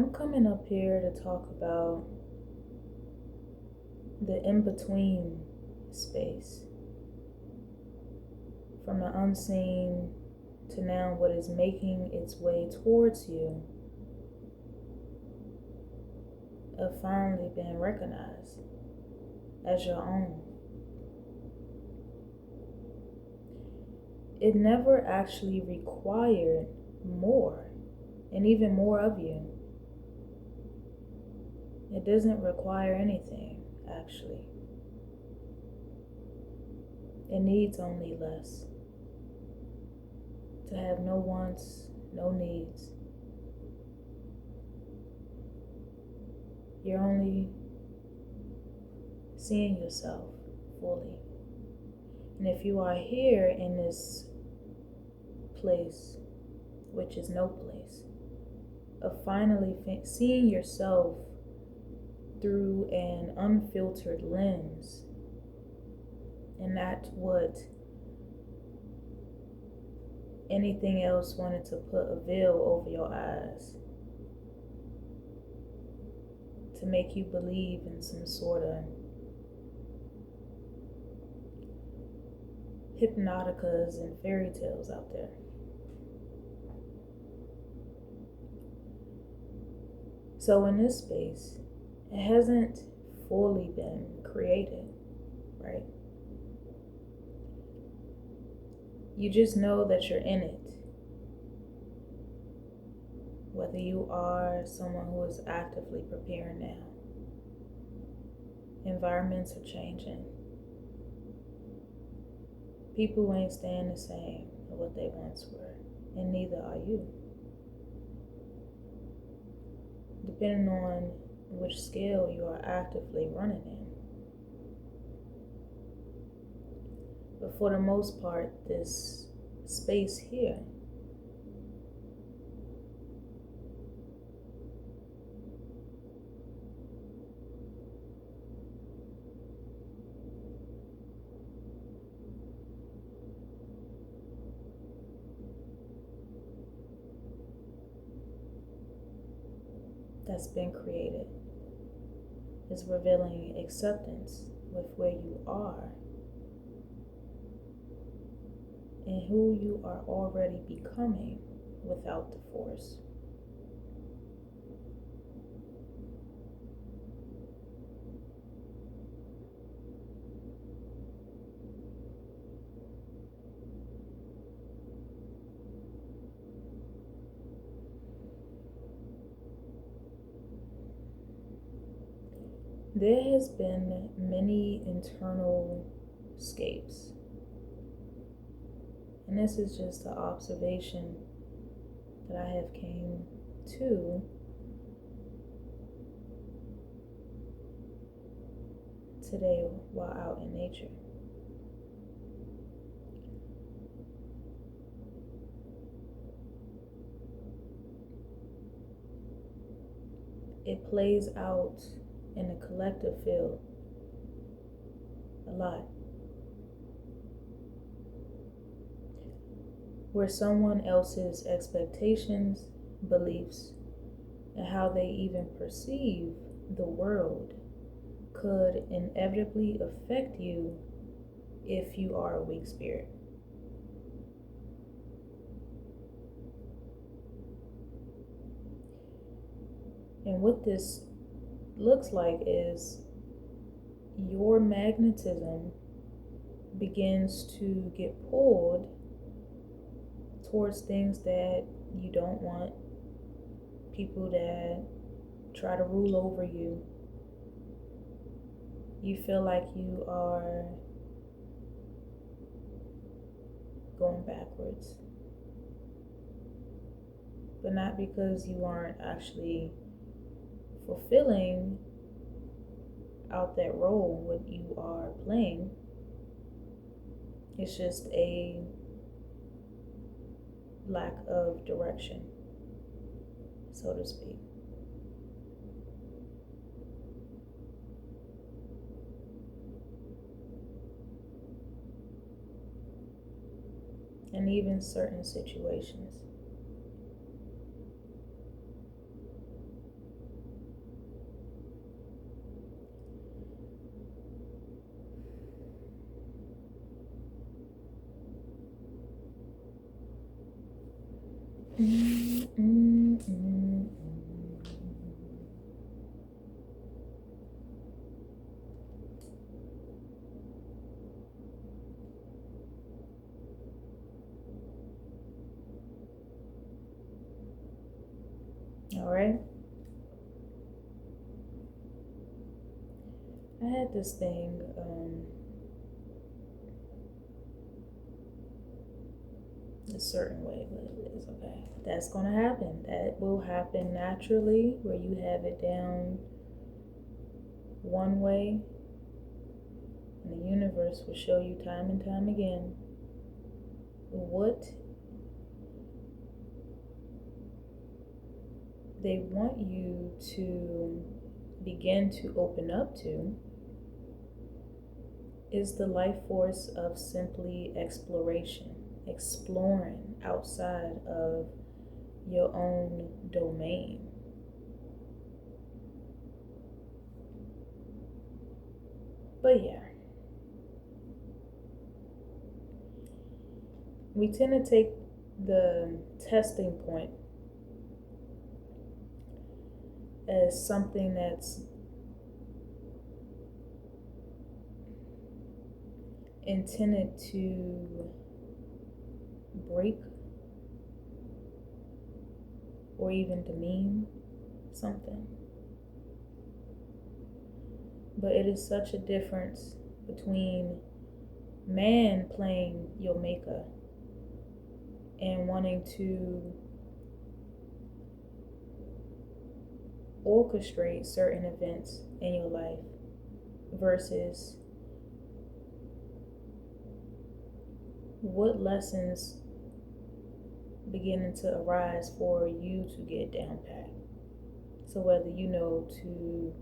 I'm coming up here to talk about the in-between space. From the unseen to now what is making its way towards you of finally being recognized as your own. It never actually required more, and even more of you. It doesn't require anything, actually. It needs only less. To have no wants, no needs. You're only seeing yourself fully. And if you are here in this place, which is no place, of finally seeing yourself through an unfiltered lens, and not what anything else wanted to put a veil over your eyes to make you believe in some sort of hypnoticas and fairy tales out there. So in this space, it hasn't fully been created, right? You just know that you're in it. Whether you are someone who is actively preparing now. Environments are changing. People ain't staying the same as what they once were, and neither are you. Depending on which scale you are actively running in. But for the most part, this space here that's been created is revealing acceptance with where you are and who you are already becoming without the force. There has been many internal escapes. And this is just the observation that I have came to today while out in nature. It plays out in the collective field a lot. Where someone else's expectations, beliefs, and how they even perceive the world could inevitably affect you if you are a weak spirit. And what this looks like is your magnetism begins to get pulled towards things that you don't want, people that try to rule over you. You feel like you are going backwards, but not because you aren't actually fulfilling out that role what you are playing. It's just a lack of direction, so to speak. And even certain situations. All right. I had this thing. A certain way, but it's okay. That's gonna happen. That will happen naturally, where you have it down one way, and the universe will show you time and time again what they want you to begin to open up to is the life force of simply exploration, exploring outside of your own domain. But yeah, we tend to take the testing point as something that's intended to break or even demean something. But it is such a difference between man playing your maker and wanting to orchestrate certain events in your life versus what lessons beginning to arise for you to get down pat. So whether you know to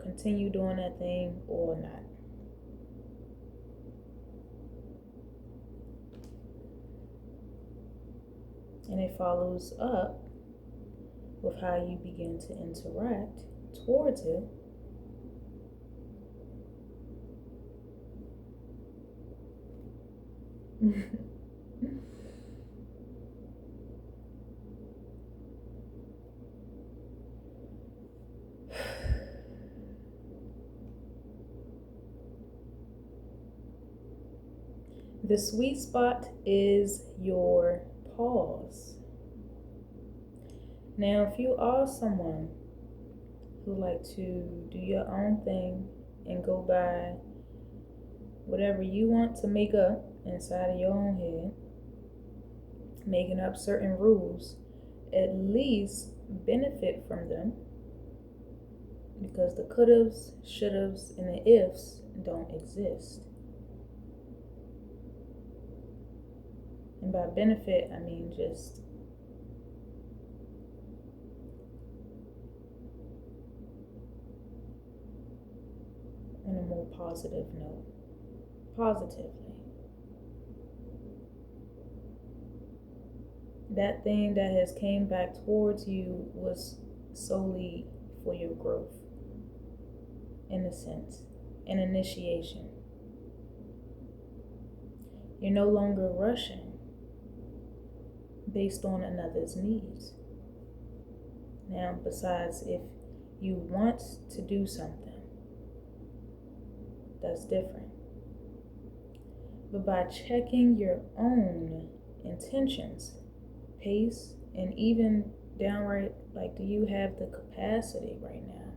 continue doing that thing or not. And it follows up with how you begin to interact towards it. The sweet spot is your pause. Now, if you are someone who like to do your own thing and go by whatever you want to make up inside of your own head, making up certain rules, at least benefit from them, because the could'ves, should'ves, and the ifs don't exist. And by benefit, I mean just on a more positive note. Positively. That thing that has came back towards you was solely for your growth, in a sense, an initiation. You're no longer rushing based on another's needs. Now, besides, if you want to do something, that's different. But by checking your own intentions, pace, and even downright, like, do you have the capacity right now?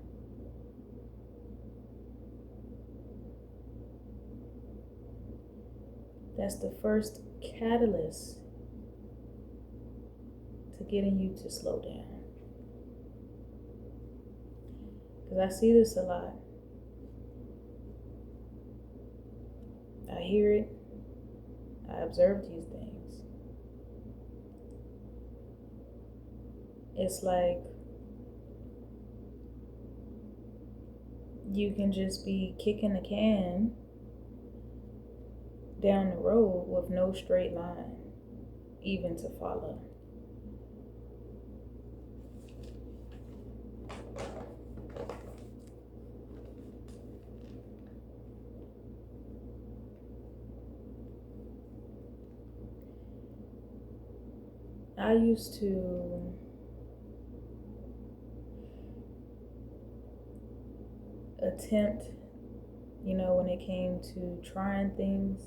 That's the first catalyst to getting you to slow down. Because I see this a lot. I hear it. I observe these things. It's like you can just be kicking a can down the road with no straight line even to follow. I used to attempt, when it came to trying things,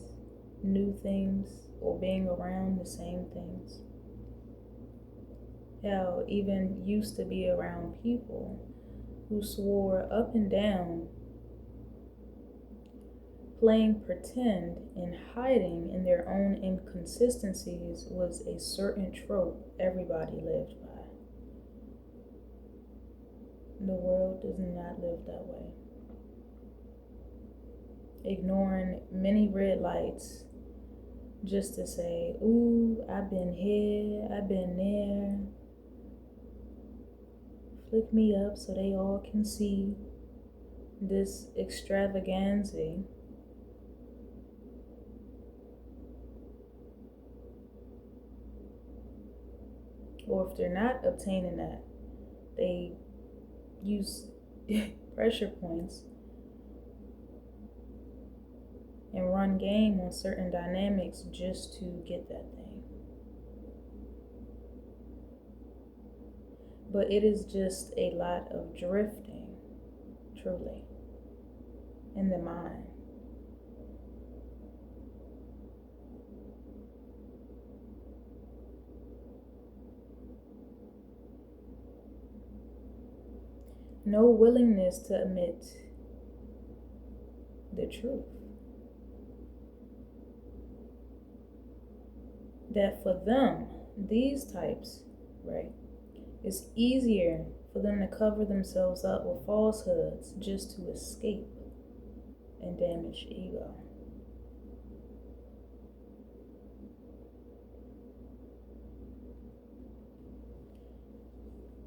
new things, or being around the same things. Hell, even used to be around people who swore up and down playing pretend and hiding in their own inconsistencies was a certain trope everybody lived by. The world does not live that way. Ignoring many red lights just to say, ooh, I've been here, I've been there. Flick me up so they all can see this extravaganza. Or if they're not obtaining that, they use pressure points and run game on certain dynamics just to get that thing. But it is just a lot of drifting, truly, in the mind. No willingness to admit the truth. That for them, these types, right, it's easier for them to cover themselves up with falsehoods just to escape and damage ego.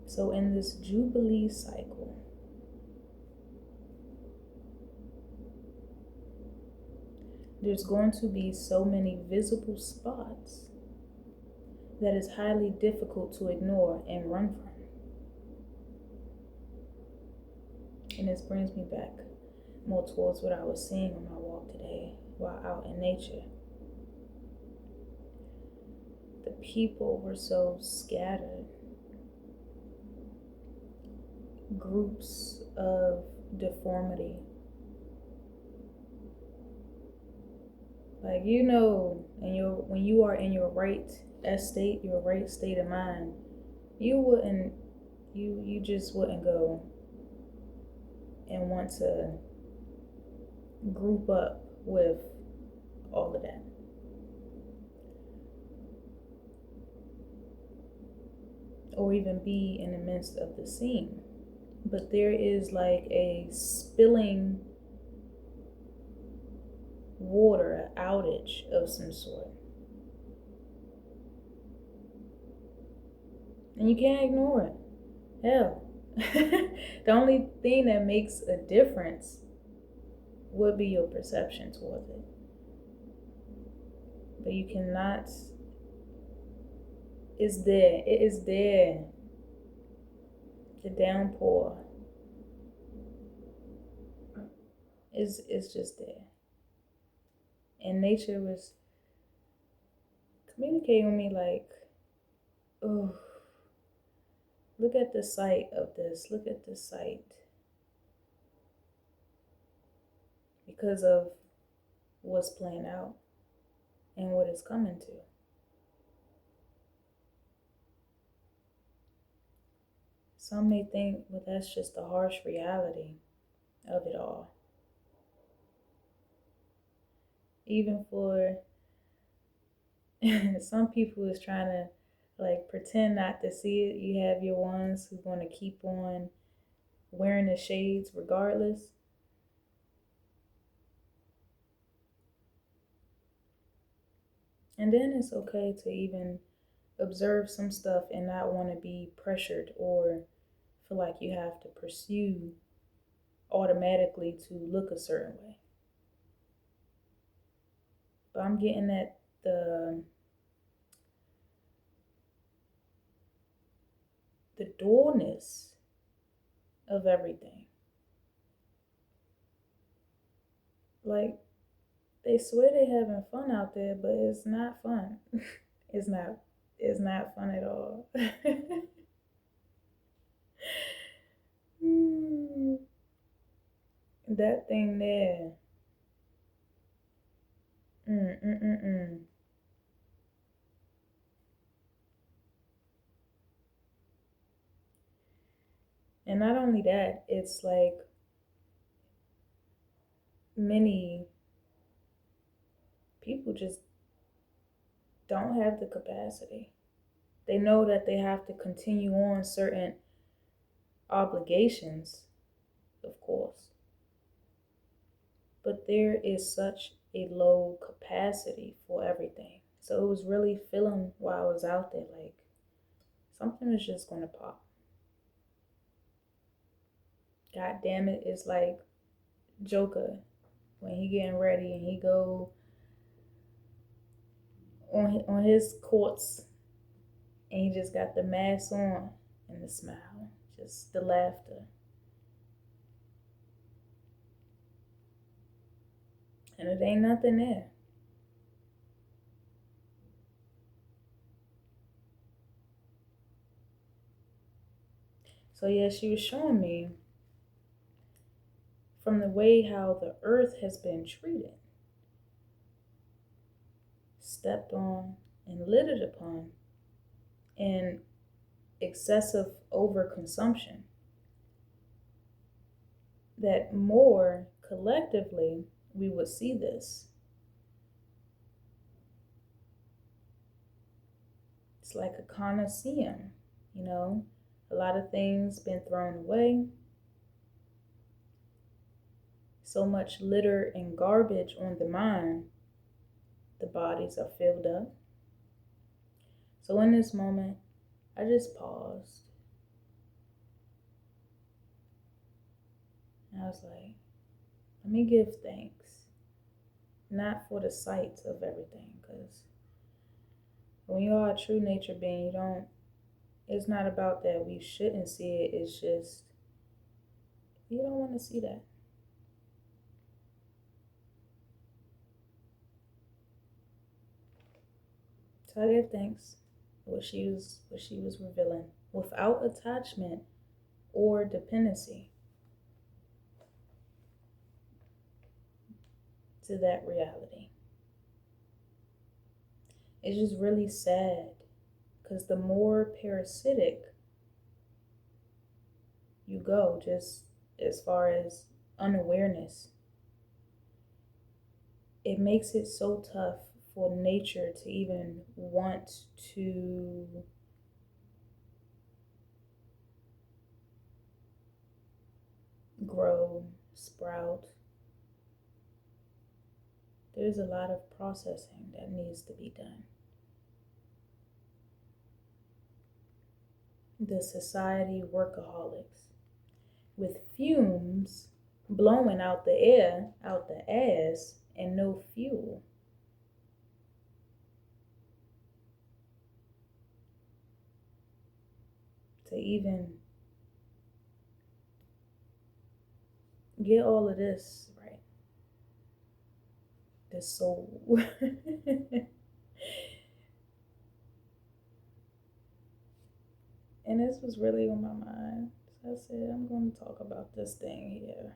So in this Jubilee cycle, there's going to be so many visible spots that is highly difficult to ignore and run from. And this brings me back more towards what I was seeing on my walk today while out in nature. The people were so scattered. Groups of deformity. Like, when you are in your right estate, your right state of mind, you just wouldn't go and want to group up with all of that. Or even be in the midst of the scene. But there is like a spilling water outage of some sort. And you can't ignore it. Hell, the only thing that makes a difference would be your perception towards it. But you cannot, it's there. It is there. The downpour is just there. And nature was communicating with me like, oh, look at the sight of this. Look at the sight. Because of what's playing out and what it's coming to. Some may think, well, that's just the harsh reality of it all. Even for some people is trying to like pretend not to see it. You have your ones who want to keep on wearing the shades regardless. And then it's okay to even observe some stuff and not want to be pressured or feel like you have to pursue automatically to look a certain way. But I'm getting at the dualness of everything. Like, they swear they having fun out there, but it's not fun. It's not. It's not fun at all. Hmm. That thing there. Mm-mm-mm-mm. And not only that, it's like many people just don't have the capacity. They know that they have to continue on certain obligations, of course, but there is such a low capacity for everything. So it was really feeling while I was out there like something is just gonna pop. God damn it, it's like Joker when he getting ready and he go on his courts and he just got the mask on and the smile, just the laughter. And it ain't nothing there. So yeah, she was showing me from the way how the earth has been treated, stepped on, and littered upon, and excessive overconsumption, that more collectively we would see this. It's like a coliseum, you know, a lot of things been thrown away, so much litter and garbage on the mind, the bodies are filled up. So in this moment, I just paused. And I was like, let me give thanks, not for the sights of everything, because when you are a true nature being, you don't, it's not about that we shouldn't see it, it's just, you don't want to see that. So I give thanks what she was revealing without attachment or dependency to that reality. It's just really sad because the more parasitic you go, just as far as unawareness, it makes it so tough for nature to even want to grow, sprout. There's a lot of processing that needs to be done. The society workaholics with fumes blowing out the air, out the ass, and no fuel. To even get all of this right. The soul. And this was really on my mind. So I said, I'm going to talk about this thing here.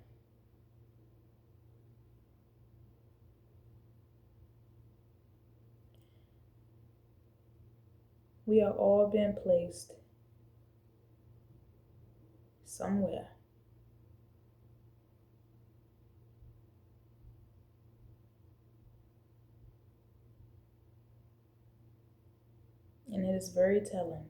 We are all being placed somewhere. And it is very telling.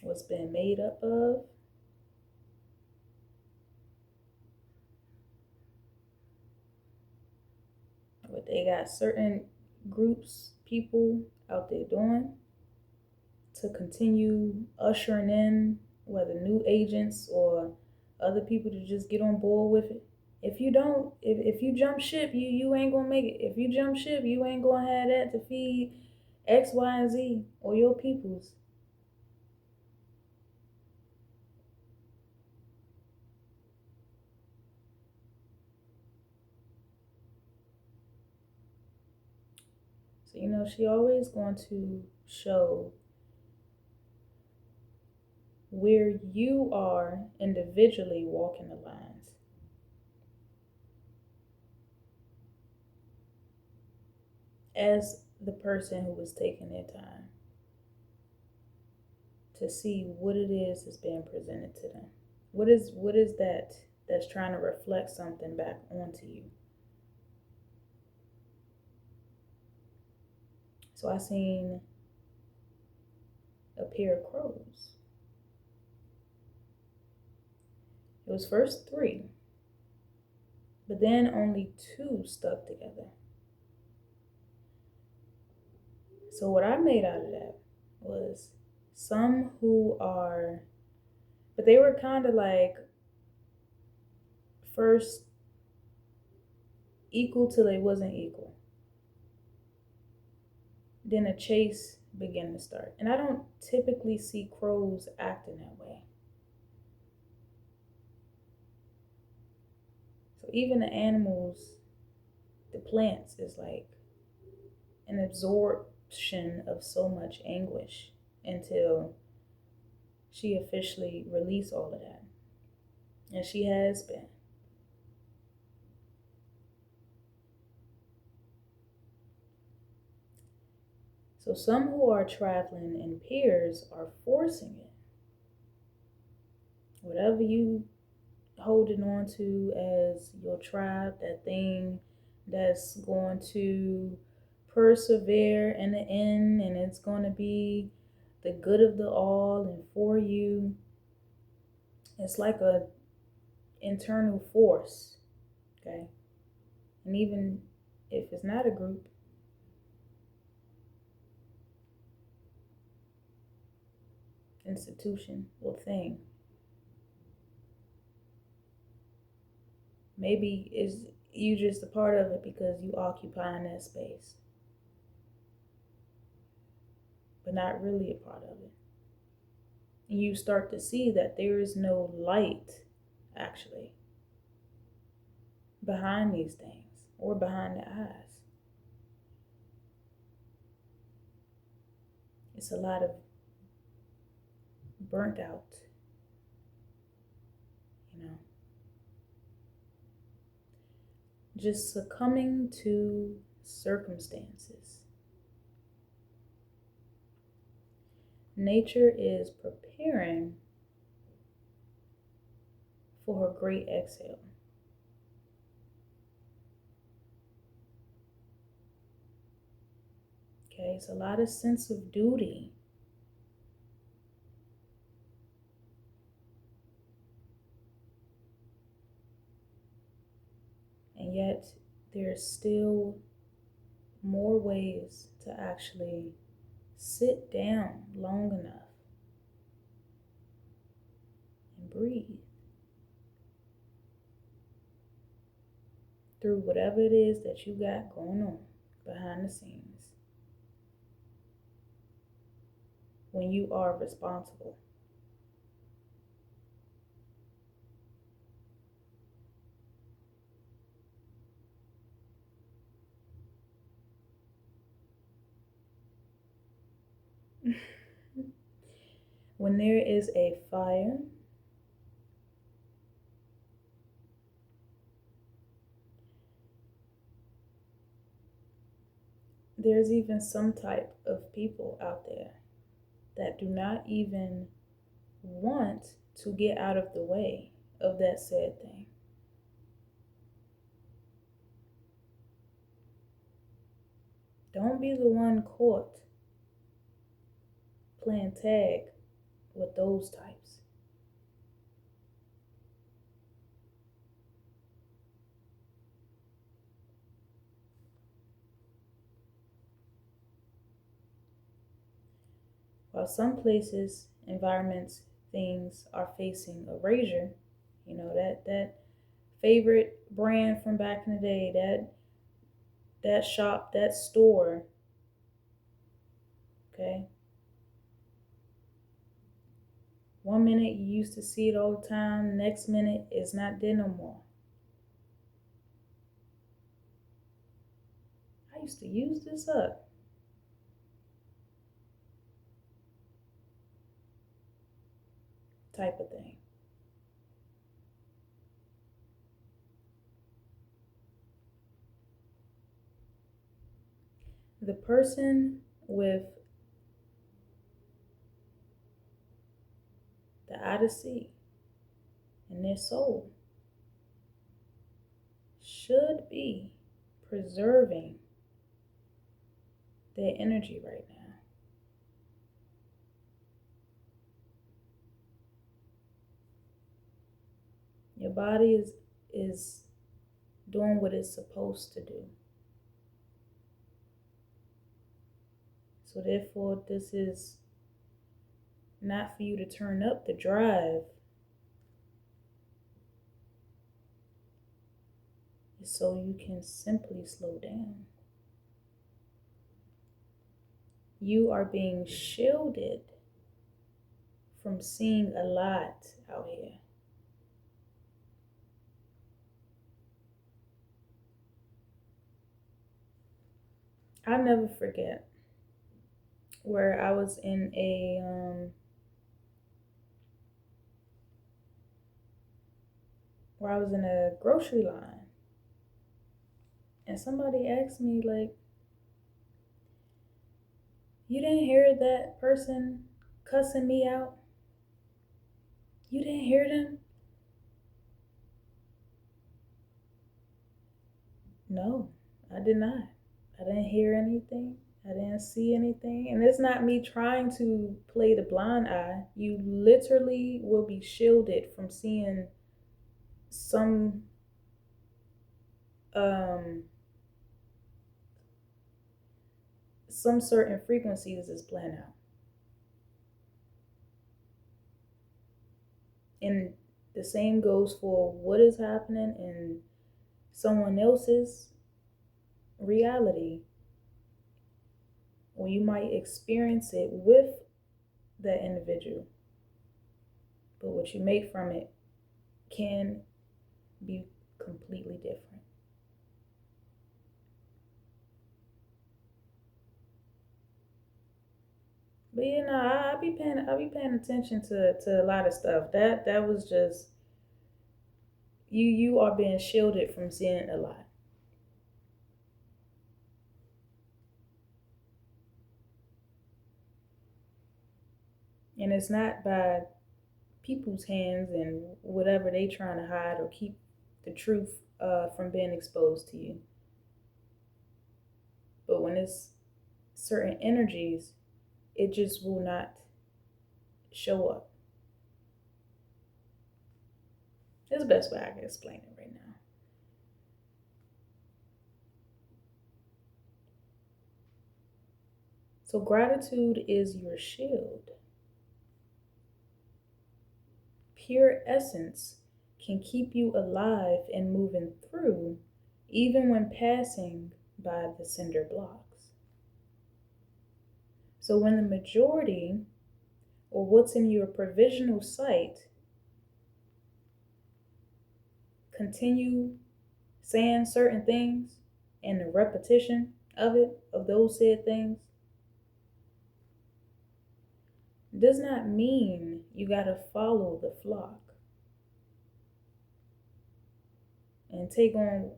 What's been made up of, what they got certain groups, people out there doing to continue ushering in whether new agents or other people to just get on board with it. If you don't, if you jump ship, you ain't gonna make it. If you jump ship, you ain't gonna have that to feed X, Y, and Z or your peoples. So, she always going to show where you are individually walking the lines. As the person who was taking their time to see what it is that's being presented to them. What is that that's trying to reflect something back onto you? So I seen a pair of crows. It was first three, but then only two stuck together. So what I made out of that was some who are, but they were kind of like first equal till they wasn't equal. Then a chase began to start. And I don't typically see crows acting that way. So even the animals, the plants is like an absorption of so much anguish until she officially released all of that. And she has been. So some who are traveling in pairs are forcing it. Whatever you holding on to as your tribe, that thing that's going to persevere in the end, and it's going to be the good of the all and for you. It's like a internal force, okay? And even if it's not a group, institution, or thing, maybe is you just a part of it because you occupying that space, but not really a part of it. And you start to see that there is no light actually behind these things or behind the eyes. It's a lot of burnt out, just succumbing to circumstances. Nature is preparing for her great exhale. Okay, it's a lot of sense of duty. And yet there's still more ways to actually sit down long enough and breathe through whatever it is that you got going on behind the scenes when you are responsible. When there is a fire, there's even some type of people out there that do not even want to get out of the way of that said thing. Don't be the one caught playing tag with those types. While some places, environments, things are facing erasure, that favorite brand from back in the day, that shop, that store, okay? One minute you used to see it all the time, next minute it's not there no more. I used to use this up. type of thing. The person with the Odyssey in their soul should be preserving their energy right now. Your body is doing what it's supposed to do. So therefore, this is not for you to turn up the drive. It's so you can simply slow down. You are being shielded from seeing a lot out here. I'll never forget where I was in a grocery line, and somebody asked me, like, you didn't hear that person cussing me out? You didn't hear them? No, I did not. I didn't hear anything. I didn't see anything. And it's not me trying to play the blind eye. You literally will be shielded from seeing some certain frequencies is playing out. And the same goes for what is happening in someone else's reality, or you might experience it with that individual, but what you make from it can be completely different. But you know, I be paying attention to a lot of stuff. That was just you are being shielded from seeing a lot. And it's not by people's hands and whatever they trying to hide or keep the truth from being exposed to you. But when it's certain energies, it just will not show up. That's the best way I can explain it right now. So gratitude is your shield. Pure essence can keep you alive and moving through, even when passing by the cinder blocks. So when the majority, or what's in your provisional sight, continue saying certain things, and the repetition of those said things, does not mean you gotta follow the flock and take on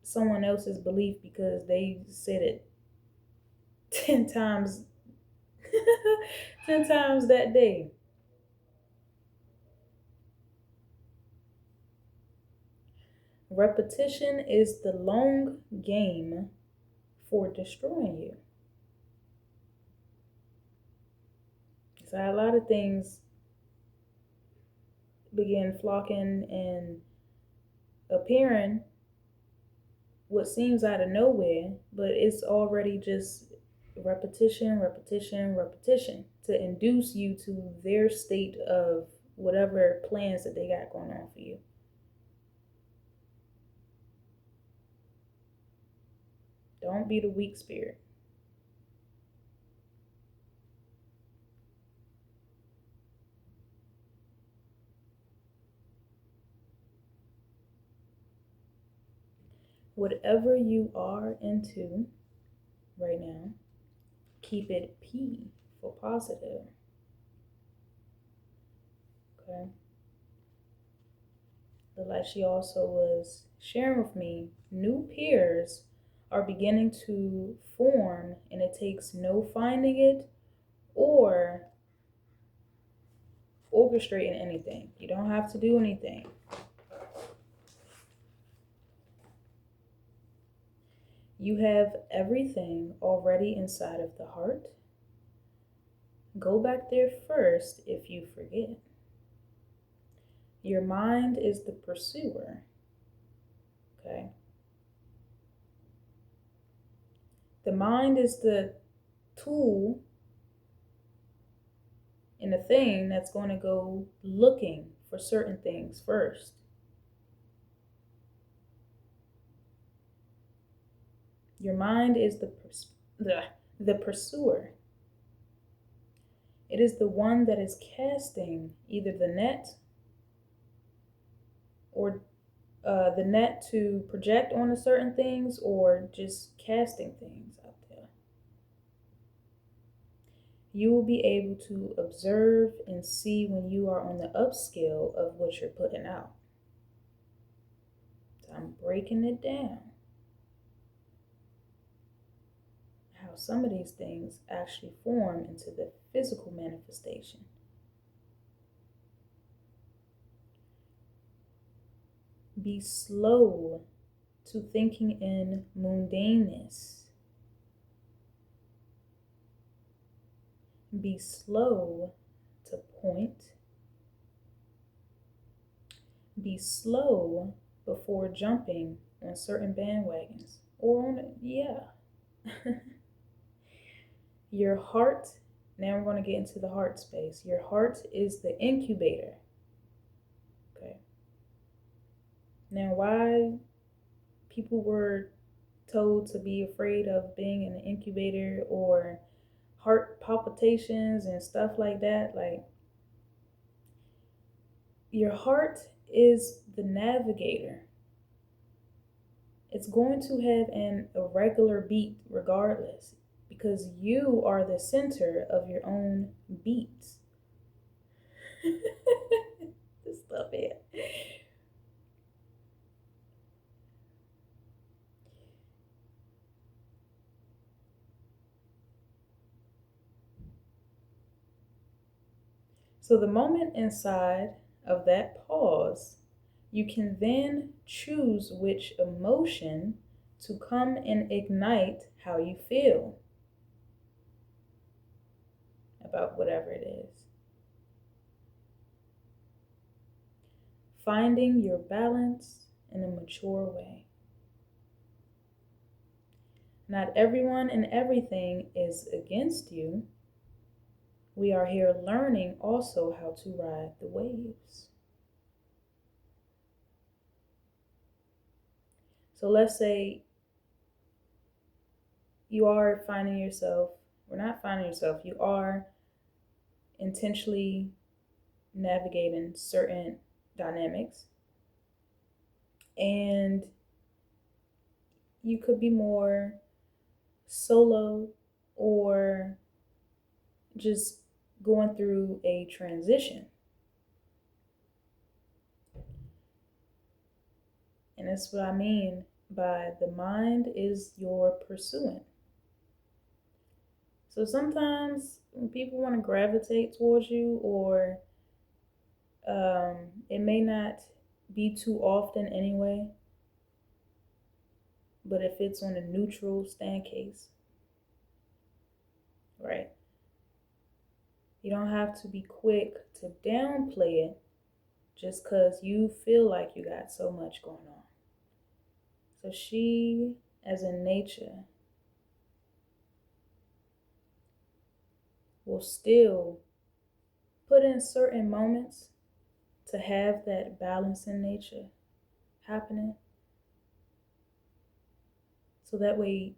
someone else's belief because they said it 10 times 10 times that day. Repetition is the long game for destroying you. So a lot of things begin flocking and appearing what seems out of nowhere, but it's already just repetition, repetition, repetition to induce you to their state of whatever plans that they got going on for you. Don't be the weak spirit. Whatever you are into right now, keep it P for positive. Okay. But like she also was sharing with me, new peers are beginning to form, and it takes no finding it or orchestrating anything. You don't have to do anything. You have everything already inside of the heart. Go back there first if you forget. Your mind is the pursuer. Okay. The mind is the tool and the thing that's going to go looking for certain things first. Your mind is the pursuer. It is the one that is casting either the net or the net to project onto certain things or just casting things out there. You will be able to observe and see when you are on the upscale of what you're putting out. So I'm breaking it down. How some of these things actually form into the physical manifestation. Be slow to thinking in mundaneness. Be slow to point. Be slow before jumping on certain bandwagons or on Your heart, now we're going to get into the heart space. Your heart is the incubator. Okay. Now, why people were told to be afraid of being in an incubator or heart palpitations and stuff like that, like, your heart is the navigator. It's going to have an irregular beat regardless because you are the center of your own beats. This stuff here. So the moment inside of that pause, you can then choose which emotion to come and ignite how you feel about whatever it is. Finding your balance in a mature way. Not everyone and everything is against you. We are here learning also how to ride the waves. So let's say you are finding yourself, or not finding yourself, you are intentionally navigating certain dynamics, and you could be more solo or just going through a transition. And that's what I mean by the mind is your pursuant. So sometimes when people want to gravitate towards you, or it may not be too often anyway, but if it's on a neutral stand case, right? You don't have to be quick to downplay it just because you feel like you got so much going on. So she, as in nature, will still put in certain moments to have that balance in nature happening. So that way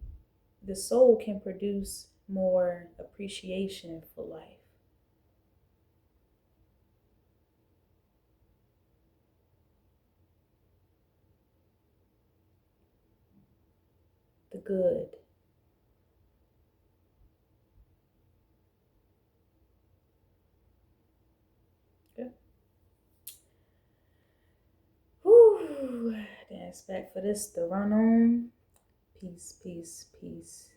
the soul can produce more appreciation for life. The good. Okay. Expect for this to run on. Peace, peace, peace.